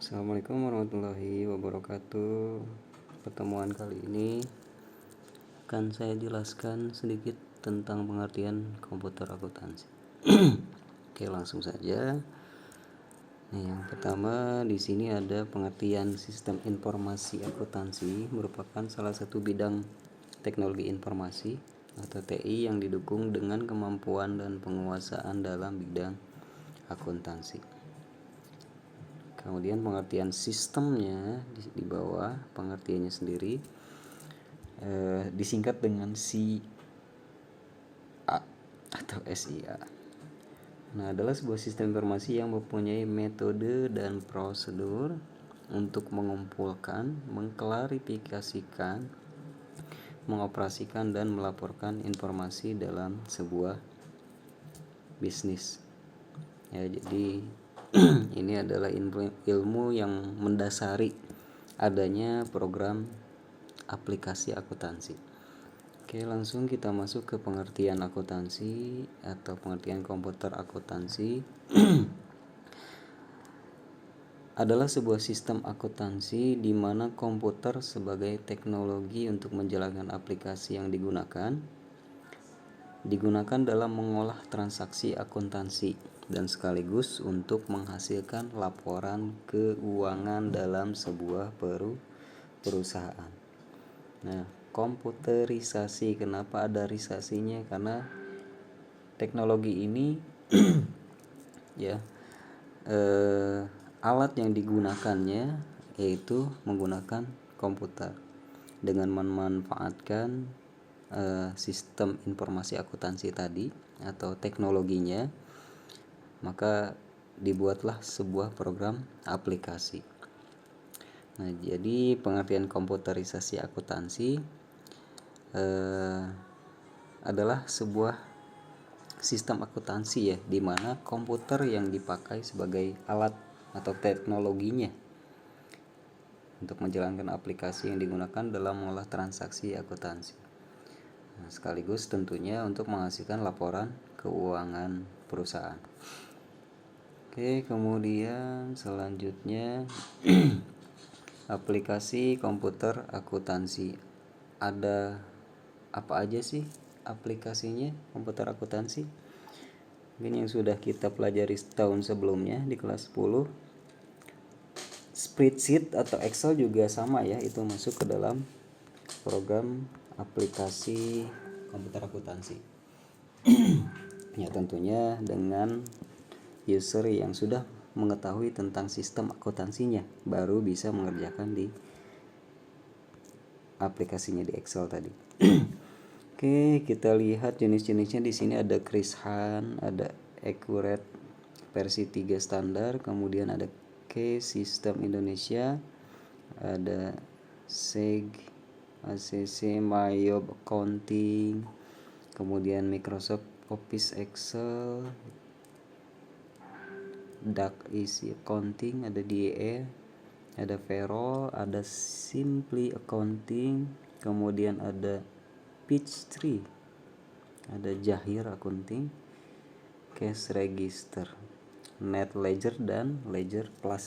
Assalamualaikum warahmatullahi wabarakatuh. Pertemuan kali ini akan saya jelaskan sedikit tentang pengertian komputer akuntansi. Oke, langsung saja. Yang pertama di sini ada pengertian sistem informasi akuntansi, merupakan salah satu bidang teknologi informasi atau TI yang didukung dengan kemampuan dan penguasaan dalam bidang akuntansi. Kemudian pengertian sistemnya di bawah pengertiannya sendiri disingkat dengan SIA atau SIA. Nah, adalah sebuah sistem informasi yang mempunyai metode dan prosedur untuk mengumpulkan, mengklarifikasikan, mengoperasikan dan melaporkan informasi dalam sebuah bisnis. Ya, jadi ini adalah ilmu yang mendasari adanya program aplikasi akuntansi. Oke, langsung kita masuk ke pengertian akuntansi atau pengertian komputer akuntansi. Adalah sebuah sistem akuntansi di mana komputer sebagai teknologi untuk menjalankan aplikasi yang digunakan dalam mengolah transaksi akuntansi dan sekaligus untuk menghasilkan laporan keuangan dalam sebuah perusahaan. Nah, komputerisasi, kenapa ada risasinya? Karena teknologi ini ya alat yang digunakannya yaitu menggunakan komputer dengan memanfaatkan sistem informasi akuntansi tadi atau teknologinya, maka dibuatlah sebuah program aplikasi. Nah, jadi pengertian komputerisasi akuntansi adalah sebuah sistem akuntansi ya, di mana komputer yang dipakai sebagai alat atau teknologinya untuk menjalankan aplikasi yang digunakan dalam mengolah transaksi akuntansi. Nah, sekaligus tentunya untuk menghasilkan laporan keuangan perusahaan. Oke, kemudian selanjutnya aplikasi komputer akuntansi. Ada apa aja sih aplikasinya komputer akuntansi? Ini yang sudah kita pelajari tahun sebelumnya di kelas 10. Spreadsheet atau Excel juga sama ya, itu masuk ke dalam program aplikasi komputer akuntansi. Ya, tentunya dengan user yang sudah mengetahui tentang sistem akuntansinya baru bisa mengerjakan di aplikasinya di Excel tadi. Oke, kita lihat jenis-jenisnya. Di sini ada Chris Han, ada Accurate versi 3 standar, kemudian ada K Sistem Indonesia, ada SEG, ACC, Mayob Accounting, kemudian Microsoft Office Excel, Duck Easy Accounting, ada DE, ada Vero, ada Simply Accounting, kemudian ada Peachtree, ada Jahir Accounting, Cash Register, Net Ledger, dan Ledger Plus.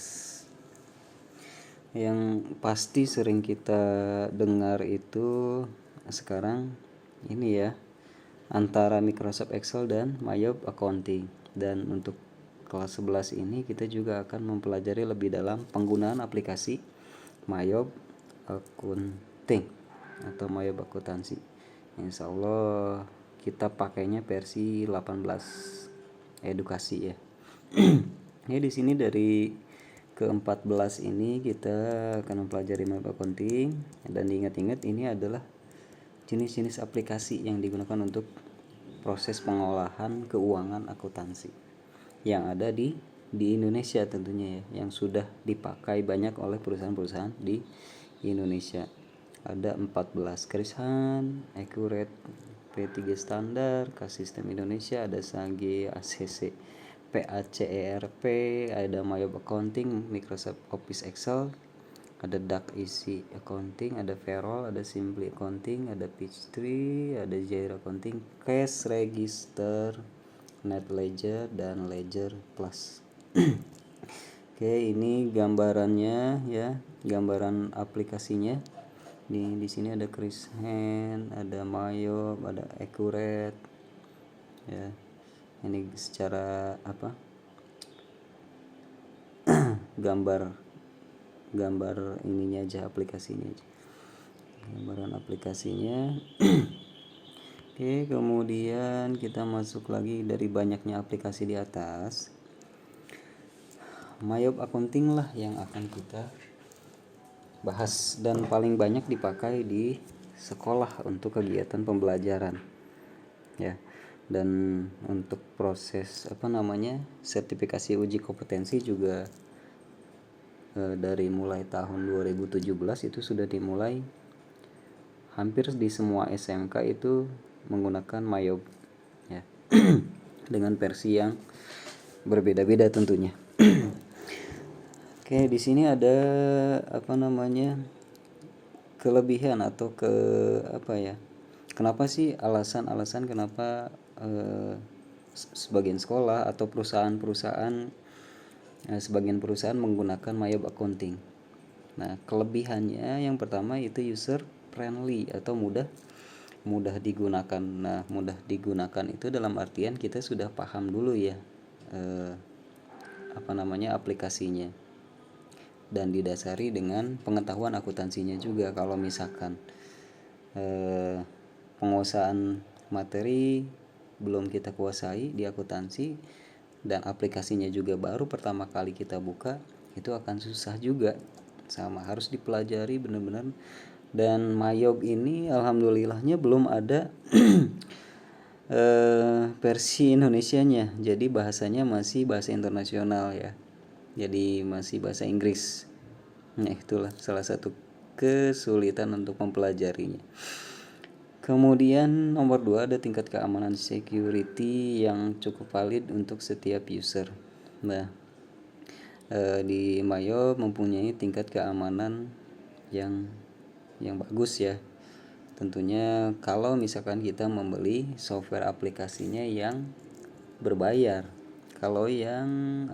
Yang pasti sering kita dengar itu sekarang ini ya, antara Microsoft Excel dan Mayob Accounting. Dan untuk kelas 11 ini kita juga akan mempelajari lebih dalam penggunaan aplikasi Mayob Accounting atau Mayob Akuntansi. Insya Allah kita pakainya versi 18 edukasi ya. Ini di sini dari ke-14 ini kita akan mempelajari Mayob Accounting, dan diingat-ingat ini adalah jenis-jenis aplikasi yang digunakan untuk proses pengolahan keuangan akuntansi yang ada di Indonesia tentunya ya, yang sudah dipakai banyak oleh perusahaan-perusahaan di Indonesia. Ada 14, Chris Han, Accurate P3 standar, K Sistem Indonesia, ada SAG, ACC, PACERP, ada Mayob Accounting, Microsoft Office Excel, ada Duck Easy Accounting, ada Verol, ada Simply Accounting, ada Peachtree, ada Jair Accounting, Cash Register, Net Ledger, dan Ledger Plus. Oke, ini gambarannya ya, gambaran aplikasinya. Di sini ada Chris Hand, ada Mayob, ada Accurate. Ya. Ini secara apa? gambar ininya aja, aplikasinya aja. Gambaran aplikasinya. Oke, kemudian kita masuk lagi dari banyaknya aplikasi di atas. Mayob Accounting lah yang akan kita bahas dan paling banyak dipakai di sekolah untuk kegiatan pembelajaran. Ya. Dan untuk proses sertifikasi uji kompetensi juga dari mulai tahun 2017 itu sudah dimulai. Hampir di semua SMK itu menggunakan Mayob ya. Dengan versi yang berbeda-beda tentunya. Oke, di sini ada kelebihan atau kenapa sih alasan kenapa sebagian sekolah atau sebagian perusahaan menggunakan Mayob Accounting. Nah, kelebihannya yang pertama itu user friendly atau mudah digunakan. Nah, mudah digunakan itu dalam artian kita sudah paham dulu ya aplikasinya, dan didasari dengan pengetahuan akuntansinya juga. Kalau misalkan penguasaan materi belum kita kuasai di akuntansi dan aplikasinya juga baru pertama kali kita buka, itu akan susah juga, sama harus dipelajari benar-benar. Dan Mayob ini alhamdulillahnya belum ada versi Indonesianya, jadi bahasanya masih bahasa internasional ya, jadi masih bahasa Inggris. Nah, itulah salah satu kesulitan untuk mempelajarinya. Kemudian nomor 2 ada tingkat keamanan security yang cukup valid untuk setiap user. Nah, di Mayob mempunyai tingkat keamanan yang bagus ya. Tentunya kalau misalkan kita membeli software aplikasinya yang berbayar. Kalau yang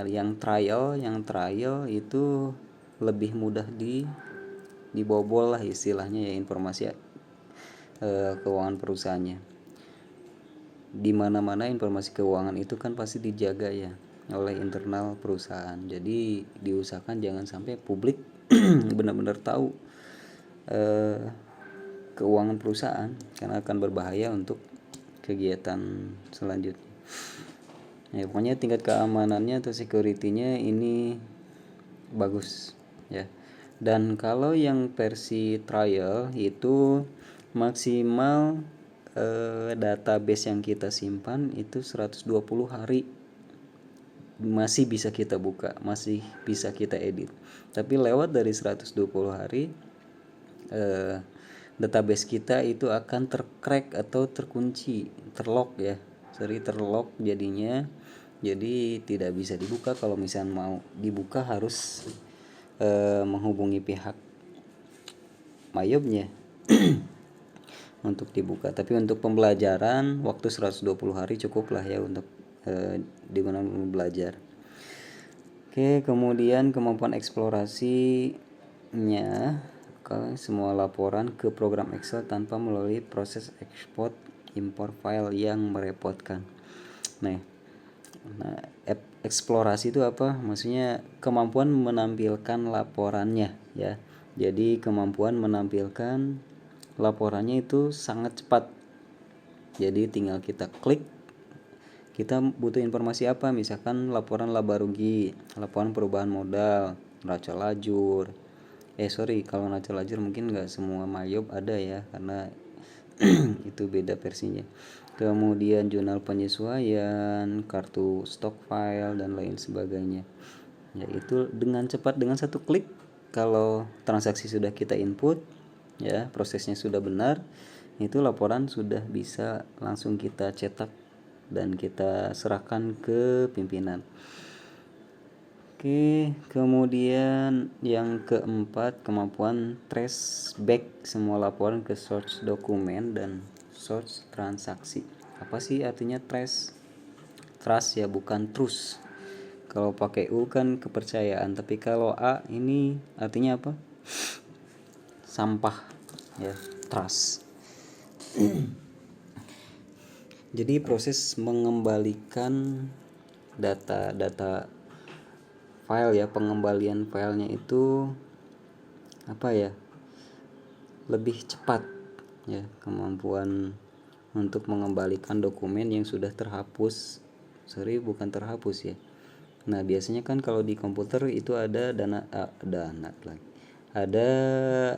yang trial itu lebih mudah dibobol lah istilahnya ya, informasi keuangan perusahaannya. Di mana-mana informasi keuangan itu kan pasti dijaga ya oleh internal perusahaan. Jadi diusahakan jangan sampai publik benar-benar tahu keuangan perusahaan, karena akan berbahaya untuk kegiatan selanjutnya. Ya, pokoknya tingkat keamanannya atau security-nya ini bagus ya. Dan kalau yang versi trial itu maksimal database yang kita simpan itu 120 hari masih bisa kita buka, masih bisa kita edit. Tapi lewat dari 120 hari database kita itu akan tercrack atau terkunci, terlock ya. Terlock jadinya. Jadi tidak bisa dibuka. Kalau misalnya mau dibuka harus menghubungi pihak Mayobnya untuk dibuka. Tapi untuk pembelajaran waktu 120 hari cukup lah ya untuk digunakan belajar. Oke, kemudian kemampuan eksplorasinya semua laporan ke program Excel tanpa melalui proses export import file yang merepotkan. Nah, eksplorasi itu apa? Maksudnya kemampuan menampilkan laporannya ya. Jadi kemampuan menampilkan laporannya itu sangat cepat. Jadi tinggal kita klik, kita butuh informasi apa, misalkan laporan laba rugi, laporan perubahan modal, neraca lajur. Kalau neraca lajur mungkin nggak semua Mayob ada ya, karena itu beda versinya. Kemudian jurnal penyesuaian, kartu stok file dan lain sebagainya. Ya, itu dengan cepat, dengan satu klik. Kalau transaksi sudah kita input ya, prosesnya sudah benar, itu laporan sudah bisa langsung kita cetak dan kita serahkan ke pimpinan. Oke, kemudian yang keempat, kemampuan trace back semua laporan ke source dokumen dan source transaksi. Apa sih artinya trace? Trust ya, bukan trust. Kalau pakai U kan kepercayaan, tapi kalau A ini artinya apa? Sampah ya, trust. Jadi proses mengembalikan data file ya, pengembalian filenya itu apa ya, lebih cepat ya, kemampuan untuk mengembalikan dokumen yang sudah terhapus, bukan terhapus ya. Nah biasanya kan kalau di komputer itu ada ada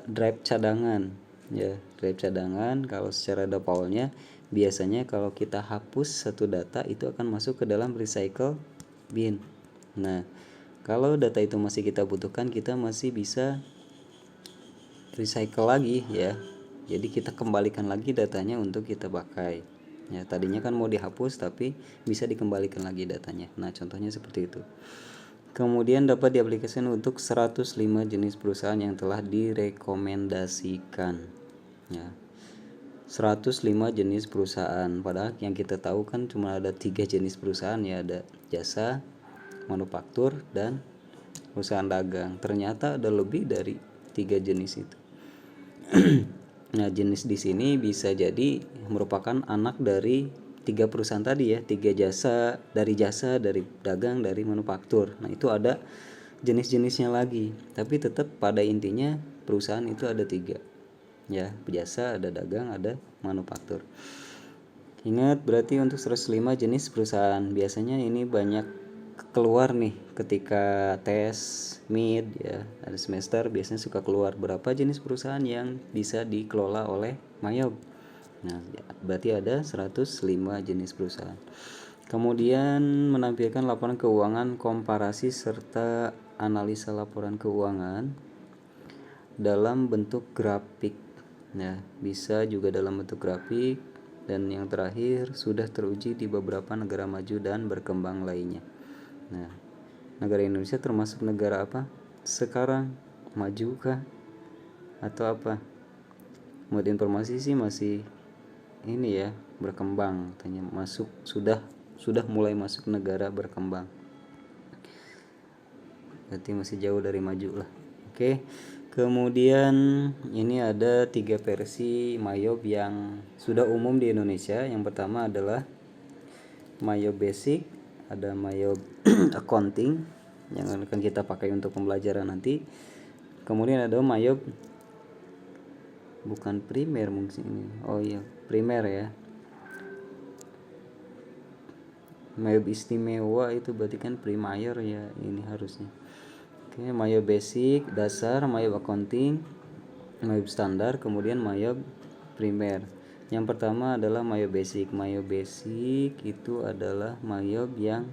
drive cadangan ya, drive cadangan. Kalau secara defaultnya biasanya kalau kita hapus satu data itu akan masuk ke dalam recycle bin. Nah kalau data itu masih kita butuhkan, kita masih bisa recycle lagi ya, jadi kita kembalikan lagi datanya untuk kita pakai ya. Tadinya kan mau dihapus tapi bisa dikembalikan lagi datanya. Nah contohnya seperti itu. Kemudian dapat diaplikasikan untuk 105 jenis perusahaan yang telah direkomendasikan ya. 105 jenis perusahaan, padahal yang kita tahu kan cuma ada 3 jenis perusahaan ya, ada jasa, manufaktur, dan perusahaan dagang. Ternyata ada lebih dari 3 jenis itu. Nah jenis di sini bisa jadi merupakan anak dari 3 perusahaan tadi ya, 3 jasa, dari dagang, dari manufaktur. Nah itu ada jenis-jenisnya lagi, tapi tetap pada intinya perusahaan itu ada 3 ya, jasa, ada dagang, ada manufaktur. Ingat berarti untuk 105 jenis perusahaan, biasanya ini banyak keluar nih ketika tes mid ya, ada semester biasanya suka keluar berapa jenis perusahaan yang bisa dikelola oleh Mayob. Nah berarti ada 105 jenis perusahaan. Kemudian menampilkan laporan keuangan komparasi serta analisa laporan keuangan dalam bentuk grafik. Nah, bisa juga dalam bentuk grafik. Dan yang terakhir, sudah teruji di beberapa negara maju dan berkembang lainnya. Nah, negara Indonesia termasuk negara apa sekarang? Maju kah atau apa? Menurut informasi sih masih ini ya, berkembang, tanya masuk, sudah mulai masuk negara berkembang. Berarti masih jauh dari maju lah. Oke. Kemudian ini ada 3 versi Mayob yang sudah umum di Indonesia. Yang pertama adalah Mayob Basic, ada Mayob Accounting yang akan kita pakai untuk pembelajaran nanti. Kemudian ada Mayob bukan primer mungkin ini. Oh iya, primer ya. Mayob istimewa itu berarti kan primer ya, ini harusnya. Oke, Mayob Basic dasar, Mayob Accounting, Mayob standar, kemudian Mayob primer. Yang pertama adalah Mayob Basic. Mayob Basic itu adalah Mayob yang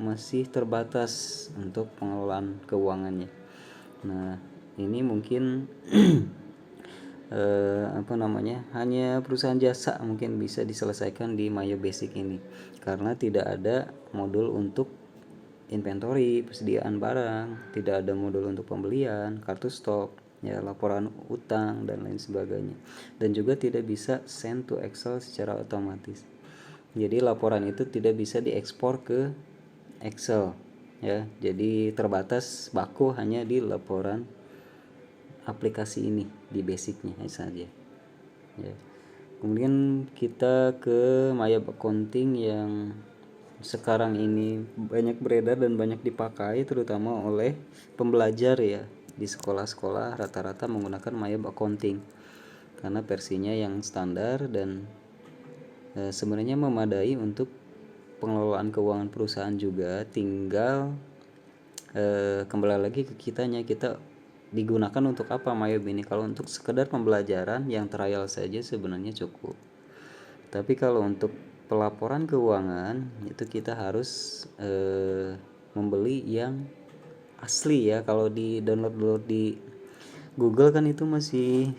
masih terbatas untuk pengelolaan keuangannya. Nah, ini mungkin hanya perusahaan jasa mungkin bisa diselesaikan di Mayob Basic ini, karena tidak ada modul untuk inventory, persediaan barang, tidak ada modul untuk pembelian, kartu stok, ya, laporan utang dan lain sebagainya. Dan juga tidak bisa send to Excel secara otomatis. Jadi laporan itu tidak bisa diekspor ke Excel, ya. Jadi terbatas baku hanya di laporan aplikasi ini, di basicnya saja. Ya. Kemudian kita ke Mayob Accounting yang sekarang ini banyak beredar dan banyak dipakai terutama oleh pembelajar ya, di sekolah-sekolah rata-rata menggunakan Mayob Accounting karena versinya yang standar dan sebenarnya memadai untuk pengelolaan keuangan perusahaan juga. Tinggal kembali lagi ke kitanya, kita digunakan untuk apa Mayob ini. Kalau untuk sekedar pembelajaran yang trial saja sebenarnya cukup, tapi kalau untuk pelaporan keuangan itu kita harus membeli yang asli ya. Kalau di download di Google kan itu masih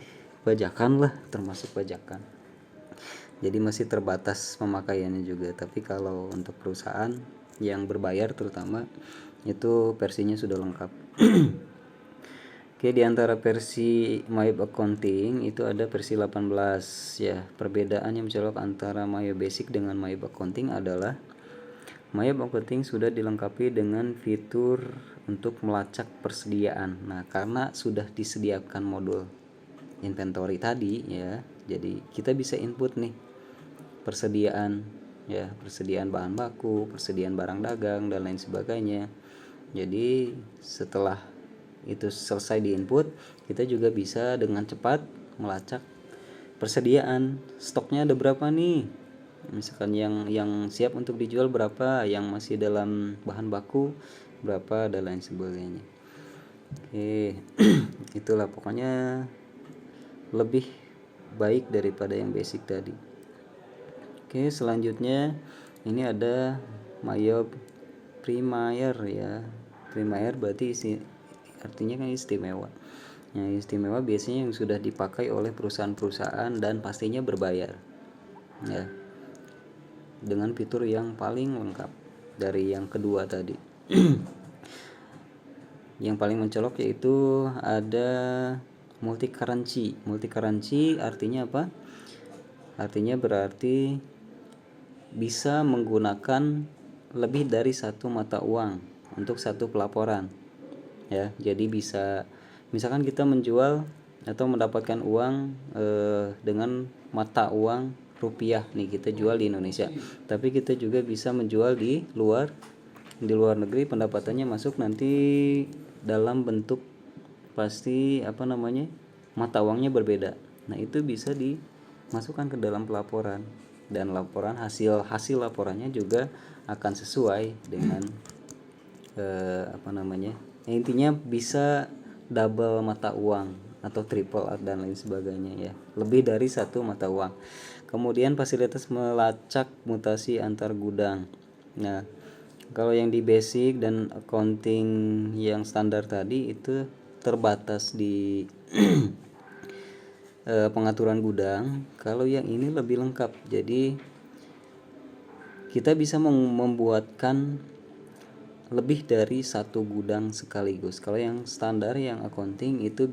bajakan lah, termasuk bajakan, jadi masih terbatas pemakaiannya juga. Tapi kalau untuk perusahaan yang berbayar terutama itu versinya sudah lengkap. Oke, di antara versi Mayob Accounting itu ada versi 18 ya. Perbedaan yang mencolok antara Mayob Basic dengan Mayob Accounting adalah MyOb Accounting sudah dilengkapi dengan fitur untuk melacak persediaan. Nah, karena sudah disediakan modul inventory tadi ya, jadi kita bisa input nih persediaan ya, persediaan bahan baku, persediaan barang dagang dan lain sebagainya. Jadi setelah itu selesai diinput, kita juga bisa dengan cepat melacak persediaan stoknya ada berapa nih. Misalkan yang siap untuk dijual berapa, yang masih dalam bahan baku berapa dan lain sebagainya. Oke, itulah pokoknya lebih baik daripada yang basic tadi. Oke, selanjutnya ini ada MyOb Premier ya. Premier berarti artinya kan istimewa. Yang istimewa biasanya yang sudah dipakai oleh perusahaan-perusahaan dan pastinya berbayar ya, dengan fitur yang paling lengkap dari yang kedua tadi. Yang paling mencolok yaitu ada multi currency. Multi currency artinya apa? Artinya berarti bisa menggunakan lebih dari satu mata uang untuk satu pelaporan ya. Jadi bisa misalkan kita menjual atau mendapatkan uang dengan mata uang rupiah nih, kita jual di Indonesia, tapi kita juga bisa menjual di luar negeri, pendapatannya masuk nanti dalam bentuk pasti mata uangnya berbeda. Nah, itu bisa dimasukkan ke dalam pelaporan, dan laporan hasil laporannya juga akan sesuai dengan intinya bisa double mata uang atau triple dan lain sebagainya ya, lebih dari satu mata uang. Kemudian fasilitas melacak mutasi antar gudang. Nah, kalau yang di basic dan accounting yang standar tadi itu terbatas di pengaturan gudang. Kalau yang ini lebih lengkap, jadi kita bisa membuatkan lebih dari satu gudang sekaligus. Kalau yang standar yang accounting itu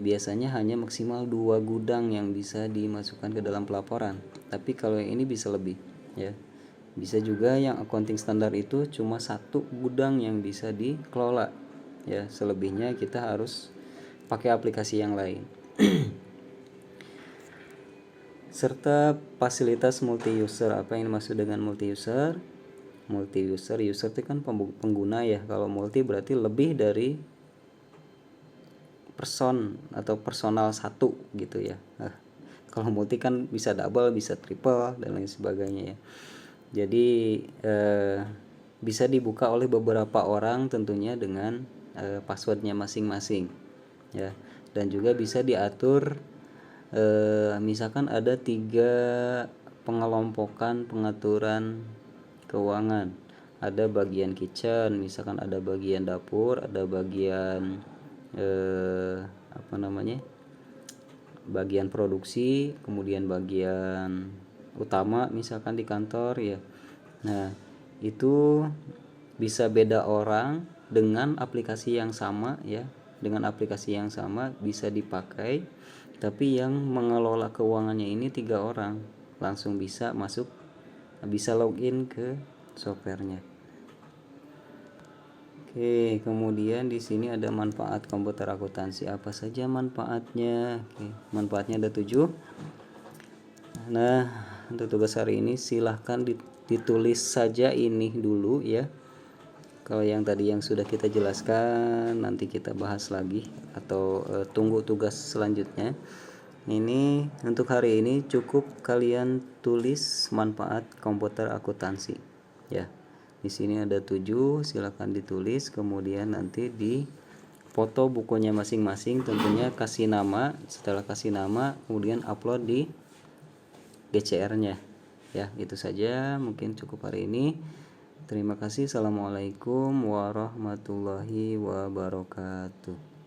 biasanya hanya maksimal 2 gudang yang bisa dimasukkan ke dalam pelaporan, tapi kalau yang ini bisa lebih ya. Bisa juga yang accounting standar itu cuma satu gudang yang bisa dikelola ya, selebihnya kita harus pakai aplikasi yang lain. Serta fasilitas multi user. Apa yang dimaksud dengan multi user? Multi user itu kan pengguna ya. Kalau multi berarti lebih dari person atau personal satu gitu ya. Kalau multi kan bisa double, bisa triple dan lain sebagainya ya. Jadi bisa dibuka oleh beberapa orang tentunya dengan passwordnya masing-masing ya. Dan juga bisa diatur misalkan ada 3 pengelompokan pengaturan keuangan. Ada bagian kitchen, misalkan ada bagian dapur, ada bagian bagian produksi, kemudian bagian utama misalkan di kantor ya. Nah, itu bisa beda orang dengan aplikasi yang sama ya. Dengan aplikasi yang sama bisa dipakai, tapi yang mengelola keuangannya ini 3 orang langsung bisa masuk, bisa login ke softwarenya. Oke, kemudian di sini ada manfaat komputer akuntansi. Apa saja manfaatnya? Oke, manfaatnya ada 7. Nah, untuk tugas hari ini silahkan ditulis saja ini dulu ya. Kalau yang tadi yang sudah kita jelaskan nanti kita bahas lagi atau tunggu tugas selanjutnya. Ini untuk hari ini cukup kalian tulis manfaat komputer akuntansi ya. Di sini ada 7, silakan ditulis, kemudian nanti di foto bukunya masing-masing, tentunya kasih nama. Setelah kasih nama kemudian upload di GCR-nya ya. Itu saja mungkin cukup hari ini. Terima kasih. Assalamualaikum warahmatullahi wabarakatuh.